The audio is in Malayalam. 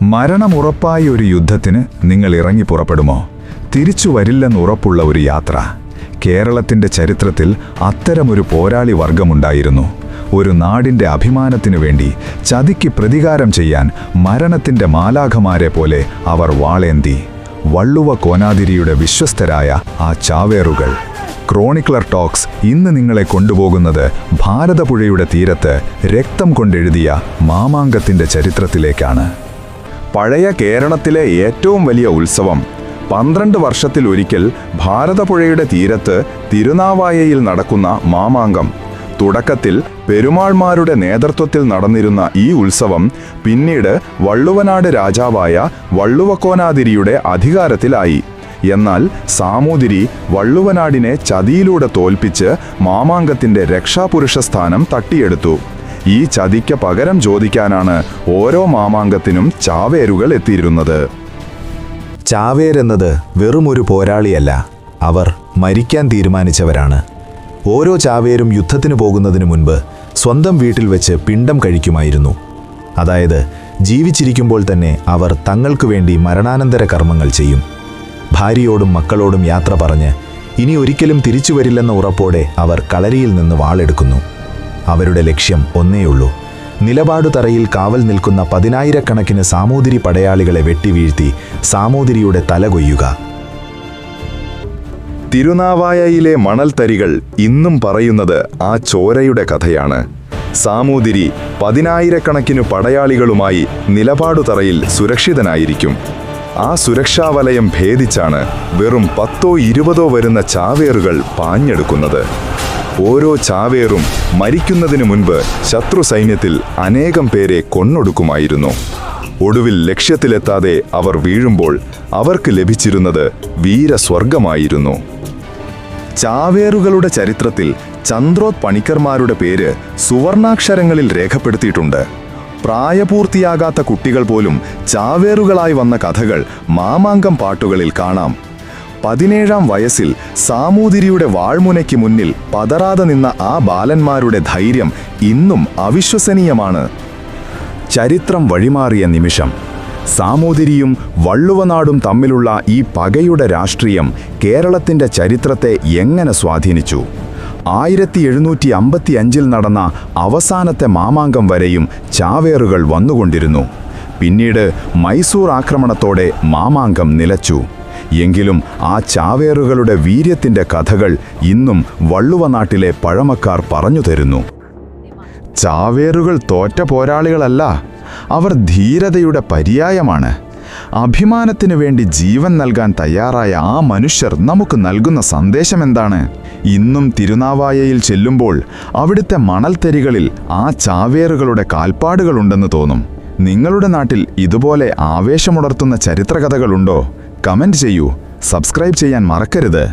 മരണമുറപ്പായ ഒരു യുദ്ധത്തിന് നിങ്ങൾ ഇറങ്ങി പുറപ്പെടുമോ? തിരിച്ചു വരില്ലെന്നുറപ്പുള്ള ഒരു യാത്ര. കേരളത്തിൻ്റെ ചരിത്രത്തിൽ അത്തരമൊരു പോരാളി വർഗമുണ്ടായിരുന്നു. ഒരു നാടിൻ്റെ അഭിമാനത്തിനു വേണ്ടി ചതിക്ക് പ്രതികാരം ചെയ്യാൻ മരണത്തിൻ്റെ മാലാഖമാരെ പോലെ അവർ വാളേന്തി. വള്ളുവ കോനാതിരിയുടെ വിശ്വസ്തരായ ആ ചാവേറുകൾ. ക്രോണിക്ലർ ടോക്സ് ഇന്ന് നിങ്ങളെ കൊണ്ടുപോകുന്നത് ഭാരതപ്പുഴയുടെ തീരത്ത് രക്തം കൊണ്ടെഴുതിയ മാമാങ്കത്തിൻ്റെ ചരിത്രത്തിലേക്കാണ്. പഴയ കേരളത്തിലെ ഏറ്റവും വലിയ ഉത്സവം 12 വർഷത്തിലൊരിക്കൽ ഭാരതപ്പുഴയുടെ തീരത്ത് തിരുനാവായയിൽ നടക്കുന്ന മാമാങ്കം. തുടക്കത്തിൽ പെരുമാൾമാരുടെ നേതൃത്വത്തിൽ നടന്നിരുന്ന ഈ ഉത്സവം പിന്നീട് വള്ളുവനാട് രാജാവായ വള്ളുവക്കോനാതിരിയുടെ അധികാരത്തിലായി. എന്നാൽ സാമൂതിരി വള്ളുവനാടിനെ ചതിയിലൂടെ തോൽപ്പിച്ച് മാമാങ്കത്തിൻ്റെ രക്ഷാപുരുഷ സ്ഥാനം തട്ടിയെടുത്തു. ഈ ചതിക്ക് പകരം ചോദിക്കാനാണ് ഓരോ മാമാങ്കത്തിനും ചാവേറുകൾ എത്തിയിരുന്നത്. ചാവേരെന്നത് വെറുമൊരു പോരാളിയല്ല, അവർ മരിക്കാൻ തീരുമാനിച്ചവരാണ്. ഓരോ ചാവേരും യുദ്ധത്തിന് പോകുന്നതിന് മുൻപ് സ്വന്തം വീട്ടിൽ വെച്ച് പിണ്ടം കഴിക്കുമായിരുന്നു. അതായത് ജീവിച്ചിരിക്കുമ്പോൾ തന്നെ അവർ തങ്ങൾക്ക് വേണ്ടി മരണാനന്തര കർമ്മങ്ങൾ ചെയ്യും. ഭാര്യയോടും മക്കളോടും യാത്ര പറഞ്ഞ് ഇനി ഒരിക്കലും തിരിച്ചു വരില്ലെന്ന ഉറപ്പോടെ അവർ കളരിയിൽ നിന്ന് വാളെടുക്കുന്നു. അവരുടെ ലക്ഷ്യം ഒന്നേയുള്ളൂ: നിലപാടുതറയിൽ കാവൽ നിൽക്കുന്ന 10,000-കണക്കിന് സാമൂതിരി പടയാളികളെ വെട്ടിവീഴ്ത്തി സാമൂതിരിയുടെ തല കൊയ്യുക. തിരുനാവായയിലെ മണൽത്തരികൾ ഇന്നും പറയുന്നത് ആ ചോരയുടെ കഥയാണ്. സാമൂതിരി 10,000-കണക്കിന് പടയാളികളുമായി നിലപാടുതറയിൽ സുരക്ഷിതനായിരിക്കും. ആ സുരക്ഷാവലയം ഭേദിച്ചാണ് വെറും 10-20 വരുന്ന ചാവേറുകൾ പാഞ്ഞെടുക്കുന്നത്. ഓരോ ചാവേറും മരിക്കുന്നതിന് മുൻപ് ശത്രു സൈന്യത്തിൽ അനേകം പേരെ കൊന്നൊടുക്കുമായിരുന്നു. ഒടുവിൽ ലക്ഷ്യത്തിലെത്താതെ അവർ വീഴുമ്പോൾ അവർക്ക് ലഭിച്ചിരുന്നത് വീരസ്വർഗമായിരുന്നു. ചാവേറുകളുടെ ചരിത്രത്തിൽ ചന്ദ്രോത് പണിക്കർമാരുടെ പേര് സുവർണാക്ഷരങ്ങളിൽ രേഖപ്പെടുത്തിയിട്ടുണ്ട്. പ്രായപൂർത്തിയാകാത്ത കുട്ടികൾ പോലും ചാവേറുകളായി വന്ന കഥകൾ മാമാങ്കം പാട്ടുകളിൽ കാണാം. 17-ാം വയസ്സിൽ സാമൂതിരിയുടെ വാൾമുനയ്ക്ക് മുന്നിൽ പതറാതെ നിന്ന ആ ബാലന്മാരുടെ ധൈര്യം ഇന്നും അവിശ്വസനീയമാണ്. ചരിത്രം വഴിമാറിയ നിമിഷം. സാമൂതിരിയും വള്ളുവനാടും തമ്മിലുള്ള ഈ പകയുടെ രാഷ്ട്രീയം കേരളത്തിൻ്റെ ചരിത്രത്തെ എങ്ങനെ സ്വാധീനിച്ചു? 1755-ൽ നടന്ന അവസാനത്തെ മാമാങ്കം വരെയും ചാവേറുകൾ വന്നുകൊണ്ടിരുന്നു. പിന്നീട് മൈസൂർ ആക്രമണത്തോടെ മാമാങ്കം നിലച്ചു. എങ്കിലും ആ ചാവേറുകളുടെ വീര്യത്തിൻ്റെ കഥകൾ ഇന്നും വള്ളുവനാട്ടിലെ പഴമക്കാർ പറഞ്ഞു തരുന്നു. ചാവേറുകൾ തോറ്റ പോരാളികളല്ല, അവർ ധീരതയുടെ പര്യായമാണ്. അഭിമാനത്തിനു വേണ്ടി ജീവൻ നൽകാൻ തയ്യാറായ ആ മനുഷ്യർ നമുക്ക് നൽകുന്ന സന്ദേശം എന്താണ്? ഇന്നും തിരുനാവായയിൽ ചെല്ലുമ്പോൾ അവിടുത്തെ മണൽത്തരികളിൽ ആ ചാവേറുകളുടെ കാൽപ്പാടുകളുണ്ടെന്ന് തോന്നും. നിങ്ങളുടെ നാട്ടിൽ ഇതുപോലെ ആവേശമുണർത്തുന്ന ചരിത്രകഥകളുണ്ടോ? കമന്റ് ചെയ്യൂ. സബ്സ്ക്രൈബ് ചെയ്യാൻ മറക്കരുത്.